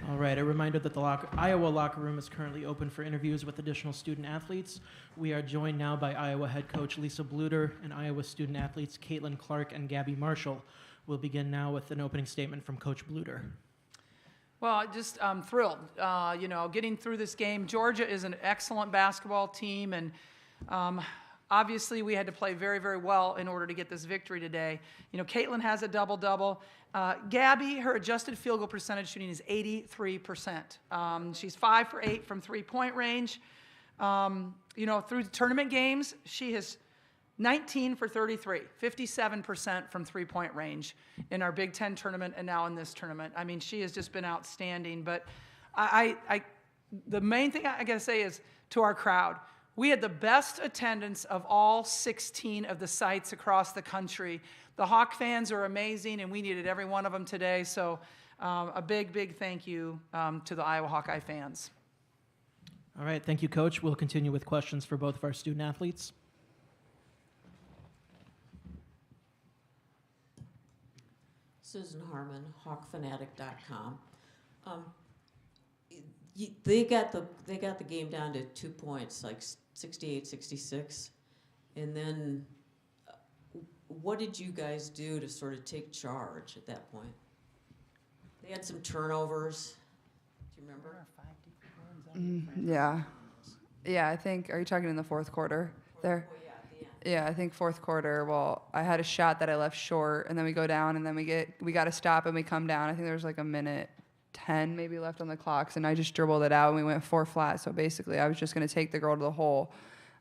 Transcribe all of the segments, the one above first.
All right, a reminder that the Iowa locker room is currently open for interviews with additional student athletes. We are joined now by Iowa head coach Lisa Bluter and Iowa student athletes Caitlyn Clark and Gabby Marshall. We'll begin now with an opening statement from Coach Bluter. Well, just thrilled, getting through this game. Georgia is an excellent basketball team, and obviously we had to play very, very well in order to get this victory today. Caitlyn has a double-double. Gabby, her adjusted field goal percentage shooting is 83%. She's 5 for 8 from three-point range. Through tournament games, she has 19 for 33, 57% from three-point range in our Big Ten tournament and now in this tournament. I mean, she has just been outstanding. But the main thing I got to say is to our crowd, we had the best attendance of all 16 of the sites across the country. The Hawk fans are amazing, and we needed every one of them today. So a big, big thank you to the Iowa Hawkeye fans. All right, thank you, Coach. We'll continue with questions for both of our student athletes. Susan Harmon, HawkFanatic.com. They got the game down to 2 points, like 68-66, and then what did you guys do to sort of take charge at that point? They had some turnovers. Do you remember? Yeah. I think. Are you talking in the fourth quarter? There. Yeah, I think fourth quarter. Well, I had a shot that I left short, and then we go down, and then we got to stop, and we come down. I think there was like a minute 10 maybe left on the clocks, and I just dribbled it out, and we went 4 flat. So basically, I was just going to take the girl to the hole,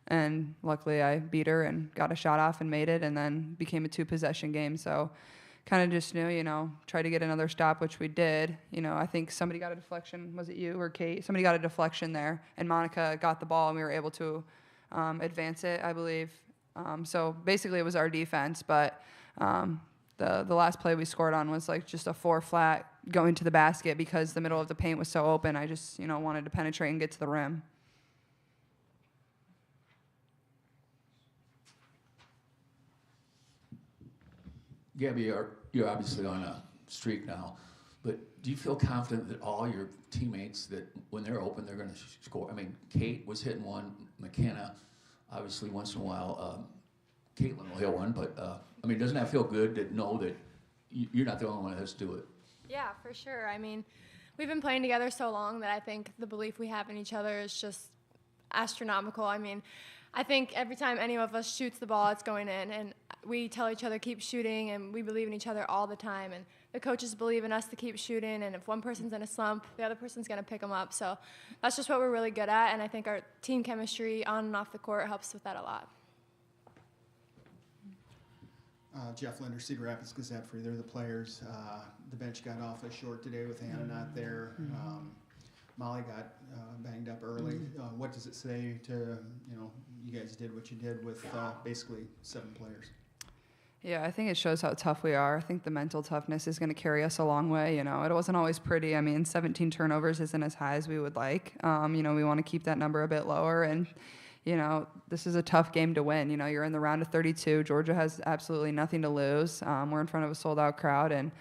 and luckily I beat her and got a shot off and made it, and then became a 2-possession game. So kind of just knew, try to get another stop, which we did. I think somebody got a deflection. Was it you or Kate? Somebody got a deflection there, and Monica got the ball, and we were able to advance it, I believe. So basically it was our defense, but the last play we scored on was like just a 4 flat going to the basket because the middle of the paint was so open. I just, wanted to penetrate and get to the rim. Gabby, you're obviously on a streak now, but do you feel confident that all your teammates, that when they're open, they're going to score? I mean, Kate was hitting one, McKenna, obviously once in a while, Caitlyn will hit one, but doesn't that feel good to know that you're not the only one that has to do it? Yeah, for sure. I mean, we've been playing together so long that I think the belief we have in each other is just astronomical. I mean, I think every time any of us shoots the ball, it's going in, and we tell each other keep shooting, and we believe in each other all the time, and the coaches believe in us to keep shooting, and if one person's in a slump, the other person's going to pick them up. So that's just what we're really good at, and I think our team chemistry on and off the court helps with that a lot. Jeff Linder, Cedar Rapids Gazette for either of the players. The bench got awfully short today with Hannah not there. Molly got banged up early. What does it say to, you guys did what you did with basically 7 players? Yeah, I think it shows how tough we are. I think the mental toughness is going to carry us a long way. It wasn't always pretty. 17 turnovers isn't as high as we would like. We want to keep that number a bit lower, and this is a tough game to win. You're in the round of 32. Georgia has absolutely nothing to lose. We're in front of a sold-out crowd, and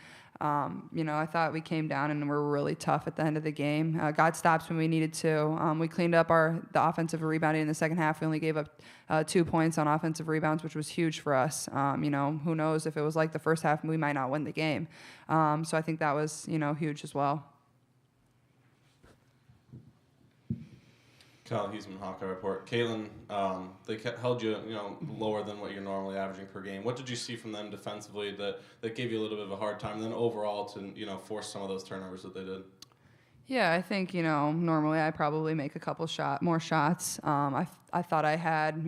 I thought we came down and were really tough at the end of the game. Got stops when we needed to. We cleaned up the offensive rebounding in the second half. We only gave up 2 points on offensive rebounds, which was huge for us. Who knows, if it was like the first half, we might not win the game. So I think that was, huge as well. Kyle Huseman, Hawkeye Report. Caitlyn, they held you, lower than what you're normally averaging per game. What did you see from them defensively that gave you a little bit of a hard time, and then overall to, force some of those turnovers that they did? Yeah, I think, normally I probably make a couple more shots. I thought I had,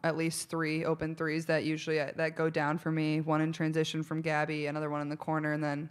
at least 3 open threes that usually that go down for me. 1 in transition from Gabby, another one in the corner, and then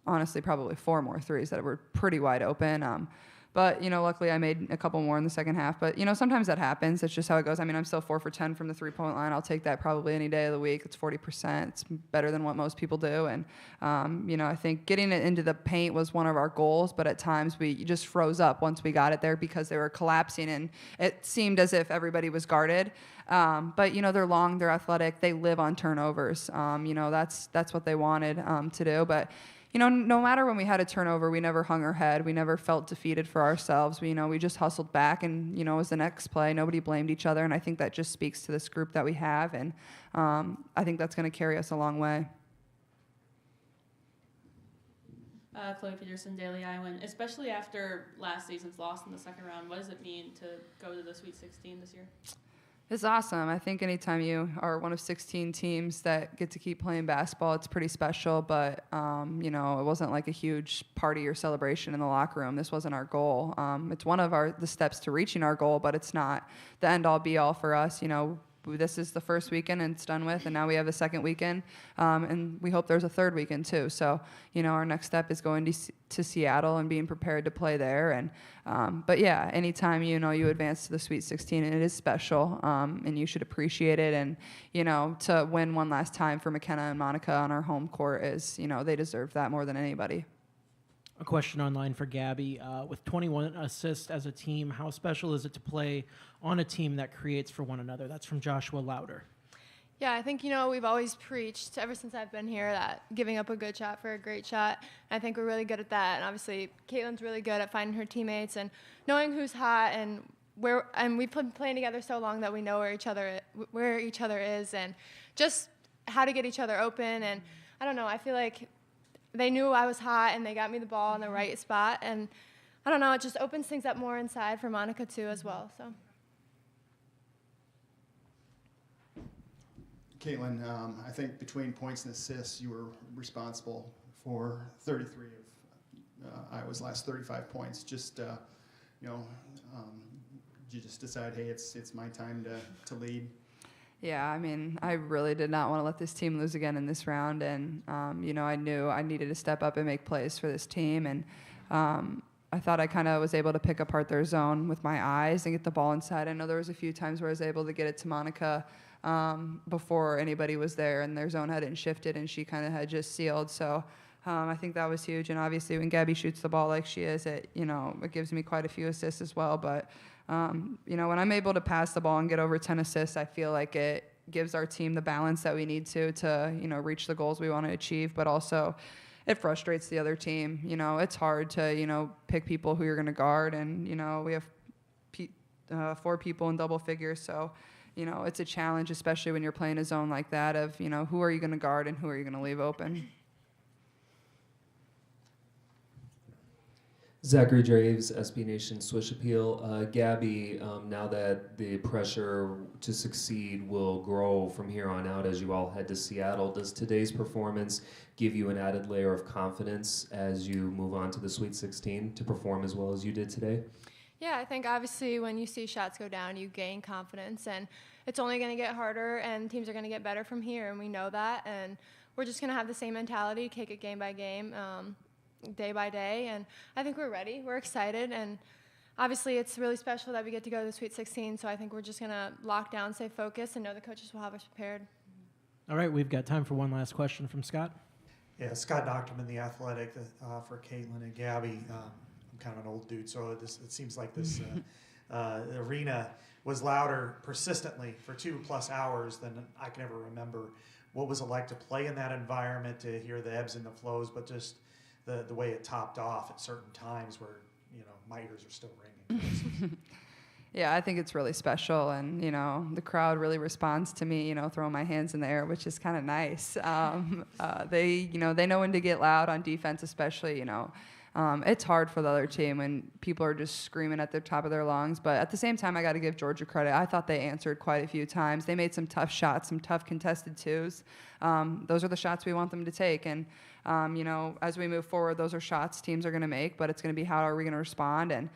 honestly probably 4 more threes that were pretty wide open. But, luckily I made a couple more in the second half. But, sometimes that happens. That's just how it goes. I'm still 4 for 10 from the three-point line. I'll take that probably any day of the week. It's 40%. It's better than what most people do. And, I think getting it into the paint was one of our goals. But at times we just froze up once we got it there because they were collapsing. And it seemed as if everybody was guarded. But, they're long, they're athletic. They live on turnovers. That's what they wanted to do. But, no matter when we had a turnover, we never hung our head. We never felt defeated for ourselves. We just hustled back, and, it was the next play. Nobody blamed each other, and I think that just speaks to this group that we have, and I think that's going to carry us a long way. Chloe Peterson, Daily Iowan. Especially after last season's loss in the second round, what does it mean to go to the Sweet 16 this year? It's awesome. I think anytime you are one of 16 teams that get to keep playing basketball, it's pretty special. But, it wasn't like a huge party or celebration in the locker room. This wasn't our goal. It's one of the steps to reaching our goal, but it's not the end-all, be-all for us. This is the first weekend and it's done with, and now we have a second weekend, and we hope there's a third weekend too. So, our next step is going to Seattle and being prepared to play there. And but yeah, anytime you advance to the Sweet 16, and it is special, and you should appreciate it. And to win one last time for McKenna and Monica on our home court is, they deserve that more than anybody. A question online for Gabby. With 21 assists as a team, how special is it to play on a team that creates for one another? That's from Joshua Lauder. Yeah, I think, we've always preached, ever since I've been here, that giving up a good shot for a great shot. And I think we're really good at that. And obviously, Caitlyn's really good at finding her teammates and knowing who's hot and we've been playing together so long that we know where each other is and just how to get each other open. And I don't know, I feel like they knew I was hot, and they got me the ball in the right spot. And I don't know, it just opens things up more inside for Monica, too, as well. So, Caitlyn, I think between points and assists, you were responsible for 33 of Iowa's last 35 points. Just, did you just decide, hey, it's my time to lead? Yeah, I really did not want to let this team lose again in this round, and I knew I needed to step up and make plays for this team, and I thought I kind of was able to pick apart their zone with my eyes and get the ball inside. I know there was a few times where I was able to get it to Monica before anybody was there, and their zone hadn't shifted, and she kind of had just sealed. So I think that was huge, and obviously when Gabby shoots the ball like she is, it gives me quite a few assists as well, but when I'm able to pass the ball and get over 10 assists, I feel like it gives our team the balance that we need to reach the goals we want to achieve, but also it frustrates the other team. It's hard to, pick people who you're going to guard, and, we have 4 people in double figures, so, it's a challenge, especially when you're playing a zone like that of, who are you going to guard and who are you going to leave open. Zachary Draves, SB Nation Swish Appeal. Gabby, now that the pressure to succeed will grow from here on out as you all head to Seattle, does today's performance give you an added layer of confidence as you move on to the Sweet 16 to perform as well as you did today? yeah, I think obviously when you see shots go down, you gain confidence, and it's only going to get harder, and teams are going to get better from here, and we know that, and we're just going to have the same mentality, take it game by game, day by day, and I think we're ready. We're excited, and obviously it's really special that we get to go to the Sweet 16, so I think we're just going to lock down, stay focused, and know the coaches will have us prepared. All right, we've got time for one last question from Scott. Yeah, Scott Docterman, The Athletic, for Caitlyn and Gabby. I'm kind of an old dude, so it seems like this arena was louder persistently for 2+ hours than I can ever remember. What was it like to play in that environment, to hear the ebbs and the flows, but just the way it topped off at certain times where, my ears are still ringing. Yeah, I think it's really special, and the crowd really responds to me, throwing my hands in the air, which is kind of nice. They know when to get loud on defense, especially. It's hard for the other team when people are just screaming at the top of their lungs. But at the same time, I got to give Georgia credit. I thought they answered quite a few times. They made some tough shots, some tough contested twos. Those are the shots we want them to take. And, as we move forward, those are shots teams are going to make, but it's going to be how are we going to respond. And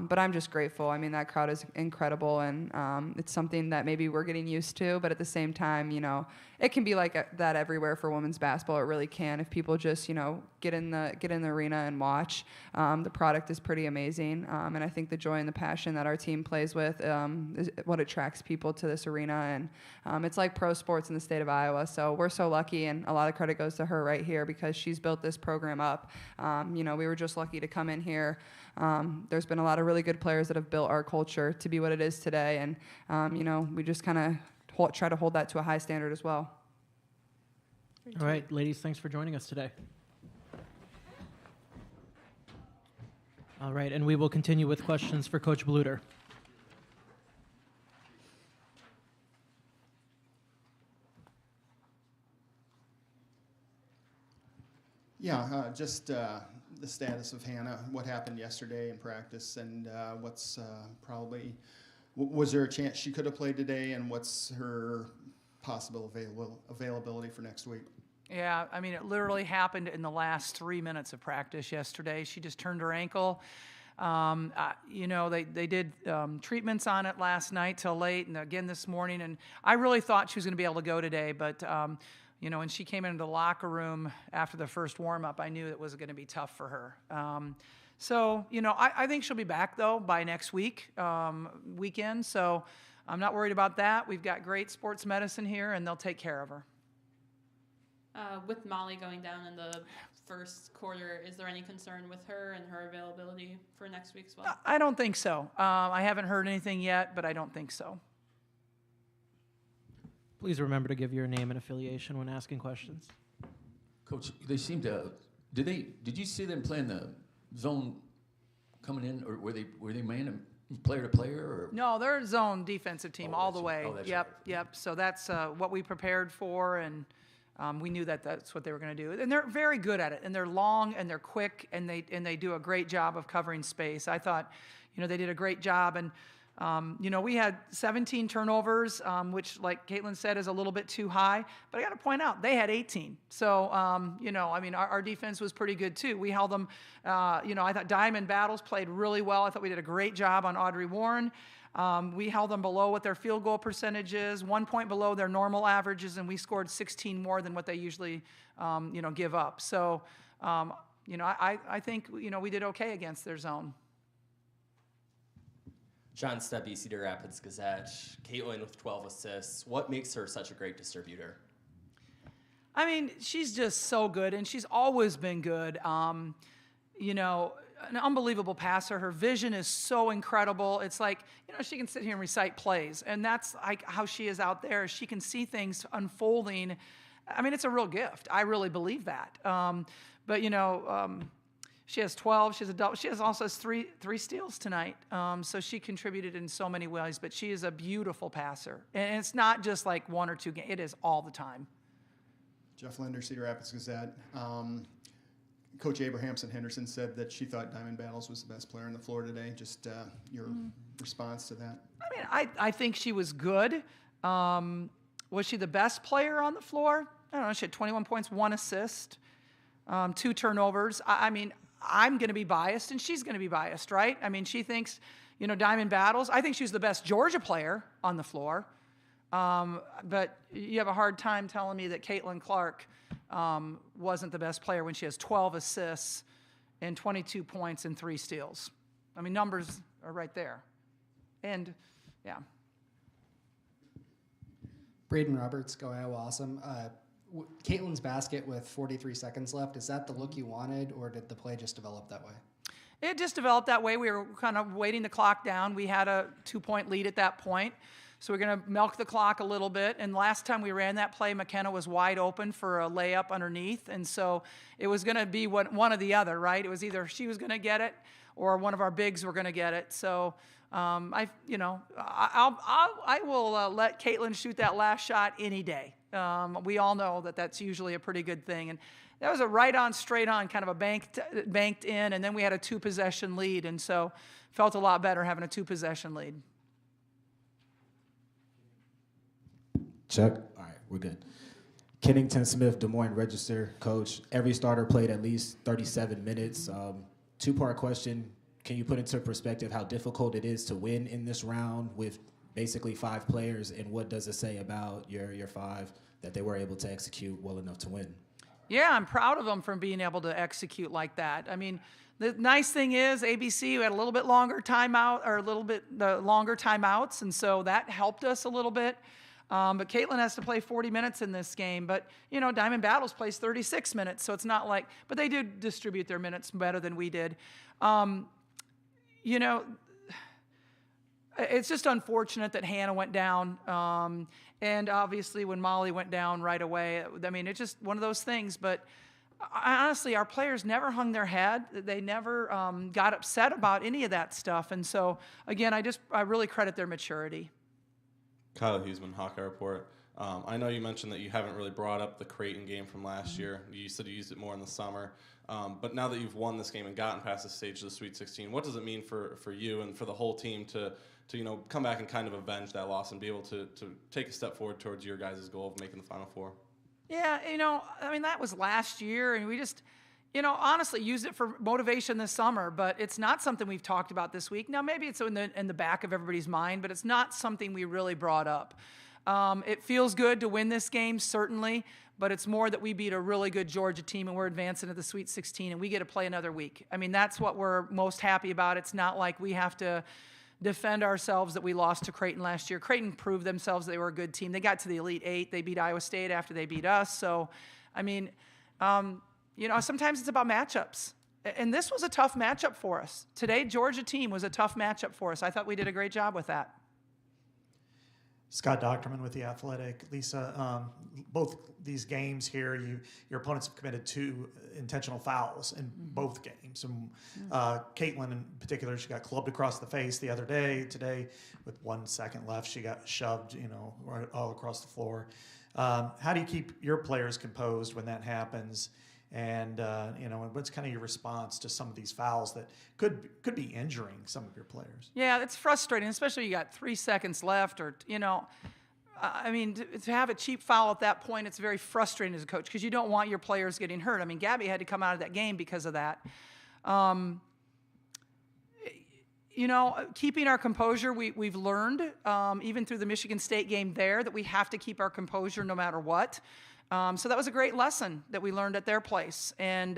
but I'm just grateful. I mean, that crowd is incredible, and it's something that maybe we're getting used to. But at the same time, it can be like that everywhere for women's basketball. It really can. If people just, get in the arena and watch, the product is pretty amazing. And I think the joy and the passion that our team plays with is what attracts people to this arena. And it's like pro sports in the state of Iowa. So we're so lucky, and a lot of credit goes to her right here because she's built this program up. We were just lucky to come in here. There's been a lot of really good players that have built our culture to be what it is today. And, we just kind of try to hold that to a high standard as well. All right, ladies, thanks for joining us today. All right, and we will continue with questions for Coach Bluder. Yeah, just the status of Hannah, what happened yesterday in practice, and what's was there a chance she could have played today, and what's her possible availability for next week? Yeah, I mean, it literally happened in the last 3 minutes of practice yesterday. She just turned her ankle. They did treatments on it last night till late and again this morning, and I really thought she was going to be able to go today, but when she came into the locker room after the first warm-up, I knew it was going to be tough for her. I think she'll be back, though, by next weekend, so I'm not worried about that. We've got great sports medicine here, and they'll take care of her. With Molly going down in the first quarter, is there any concern with her and her availability for next week as well? I don't think so. I haven't heard anything yet, but I don't think so. Please remember to give your name and affiliation when asking questions. Coach, they seem to. Did you see them playing the zone coming in, or were they man player to player? Or? No, they're a zone defensive team all the way. That's Yep. right. So that's what we prepared for, and we knew that that's what they were going to do. And they're very good at it, and they're long and they're quick, and they do a great job of covering space. I thought, they did a great job, and we had 17 turnovers, which, like Caitlyn said, is a little bit too high. But I got to point out, they had 18. So, our defense was pretty good, too. We held them, I thought Diamond Battles played really well. I thought we did a great job on Audrey Warren. We held them below what their field goal percentage is, 1 point below their normal averages, and we scored 16 more than what they usually, give up. So, I think, we did okay against their zone. John Stebby, Cedar Rapids Gazette. Caitlyn with 12 assists. What makes her such a great distributor? I mean, she's just so good, and she's always been good. An unbelievable passer. Her vision is so incredible. It's like, she can sit here and recite plays, and that's like how she is out there. She can see things unfolding. I mean, it's a real gift. I really believe that. She has 12. She also has three steals tonight. So she contributed in so many ways. But she is a beautiful passer, and it's not just like 1 or 2 games. It is all the time. Jeff Linder, Cedar Rapids Gazette. Coach Abrahamson Henderson said that she thought Diamond Battles was the best player on the floor today. Just your response to that? I mean, I think she was good. Was she the best player on the floor? I don't know. She had 21 points, 1 assist, 2 turnovers. I mean, I'm going to be biased, and she's going to be biased, right? I mean, she thinks, Diamond Battles. I think she was the best Georgia player on the floor. But you have a hard time telling me that Caitlyn Clark wasn't the best player when she has 12 assists and 22 points and 3 steals. I mean, numbers are right there. And, yeah. Braden Roberts, Go Iowa Awesome. Caitlyn's basket with 43 seconds left, is that the look you wanted, or did the play just develop that way? It just developed that way. We were kind of waiting the clock down. We had a 2-point lead at that point. So we're going to milk the clock a little bit. And last time we ran that play, McKenna was wide open for a layup underneath. And so it was going to be one or the other, right? It was either she was going to get it or one of our bigs were going to get it. So I will let Caitlyn shoot that last shot any day. We all know that that's usually a pretty good thing. And that was a right-on, straight-on, kind of a banked in, and then we had a 2-possession lead. And so felt a lot better having a 2-possession lead. Chuck? All right, we're good. Kennington Smith, Des Moines Register. Coach, every starter played at least 37 minutes. 2-part question. Can you put into perspective how difficult it is to win in this round with basically 5 players, and what does it say about your 5 that they were able to execute well enough to win? Yeah, I'm proud of them for being able to execute like that. I mean, the nice thing is ABC had a little bit longer timeout, or longer timeouts, and so that helped us a little bit. But Caitlyn has to play 40 minutes in this game. But, Diamond Battles plays 36 minutes, so it's not like – but they do distribute their minutes better than we did. It's just unfortunate that Hannah went down. And obviously when Molly went down right away, I mean, it's just one of those things. But honestly, our players never hung their head. They never got upset about any of that stuff. And so, again, I really credit their maturity. Kyle Huseman, Hawkeye Report. I know you mentioned that you haven't really brought up the Creighton game from last year. You said you used it more in the summer. But now that you've won this game and gotten past the stage of the Sweet 16, what does it mean for you and for the whole team to come back and kind of avenge that loss and be able to take a step forward towards your guys' goal of making the Final Four? Yeah, that was last year, and we just, honestly used it for motivation this summer, but it's not something we've talked about this week. Now, maybe it's in the back of everybody's mind, but it's not something we really brought up. It feels good to win this game, certainly, but it's more that we beat a really good Georgia team and we're advancing to the Sweet 16 and we get to play another week. I mean, that's what we're most happy about. It's not like we have to defend ourselves that we lost to Creighton last year. Creighton proved themselves they were a good team. They got to the Elite Eight. They beat Iowa State after they beat us. So, sometimes it's about matchups. And this was a tough matchup for us. Today, Georgia team was a tough matchup for us. I thought we did a great job with that. Scott Docterman with The Athletic. Lisa, both these games here, your opponents have committed 2 intentional fouls in both games. And Caitlyn in particular, she got clubbed across the face the other day. Today, with 1 second left, she got shoved, right all across the floor. How do you keep your players composed when that happens? And what's kind of your response to some of these fouls that could be injuring some of your players? Yeah, it's frustrating, especially you got 3 seconds left, or to have a cheap foul at that point, it's very frustrating as a coach because you don't want your players getting hurt. I mean, Gabby had to come out of that game because of that. Keeping our composure, we've learned even through the Michigan State game there that we have to keep our composure no matter what. So that was a great lesson that we learned at their place. And,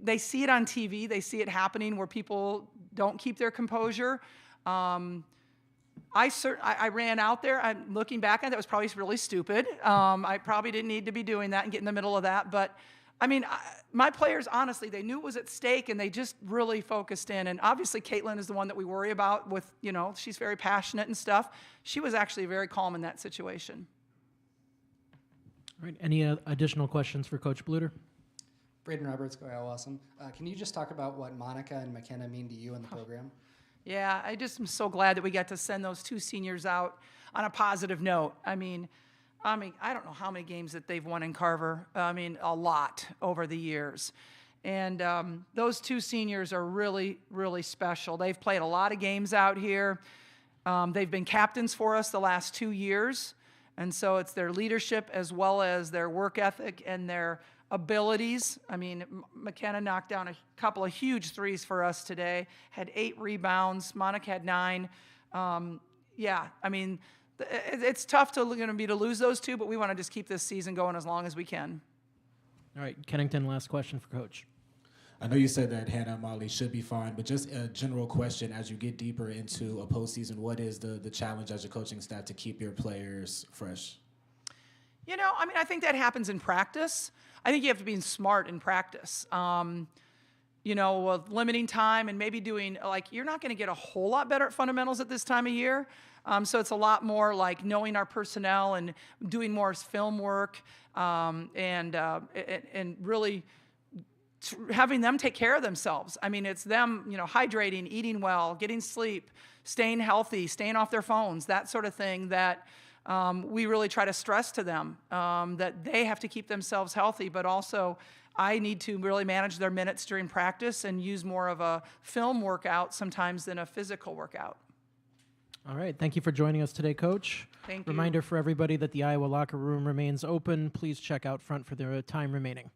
they see it on TV. They see it happening where people don't keep their composure. I ran out there. I'm looking back on it, that was probably really stupid. I probably didn't need to be doing that and get in the middle of that. But, my players, honestly, they knew it was at stake, and they just really focused in. And obviously, Caitlyn is the one that we worry about with, she's very passionate and stuff. She was actually very calm in that situation. All right. Any additional questions for Coach Bluter? Braden Roberts, go Awesome. Can you just talk about what Monica and McKenna mean to you in the program? Yeah, I just am so glad that we got to send those 2 seniors out on a positive note. I don't know how many games that they've won in Carver. A lot over the years. And those 2 seniors are really, really special. They've played a lot of games out here. They've been captains for us the last 2 years. And so it's their leadership as well as their work ethic and their abilities. McKenna knocked down a couple of huge threes for us today, had 8 rebounds. Monica had 9. It's tough to lose those 2, but we want to just keep this season going as long as we can. All right, Kennington, last question for Coach. I know you said that Hannah and Molly should be fine, but just a general question as you get deeper into a postseason, what is the challenge as your coaching staff to keep your players fresh? I think that happens in practice. I think you have to be smart in practice. With limiting time and maybe doing, you're not going to get a whole lot better at fundamentals at this time of year. So it's a lot more like knowing our personnel and doing more film work and really having them take care of themselves. It's them, hydrating, eating well, getting sleep, staying healthy, staying off their phones, that sort of thing that we really try to stress to them, that they have to keep themselves healthy, but also I need to really manage their minutes during practice and use more of a film workout sometimes than a physical workout. All right. Thank you for joining us today, Coach. Thank you. Reminder for everybody that the Iowa locker room remains open. Please check out front for the time remaining.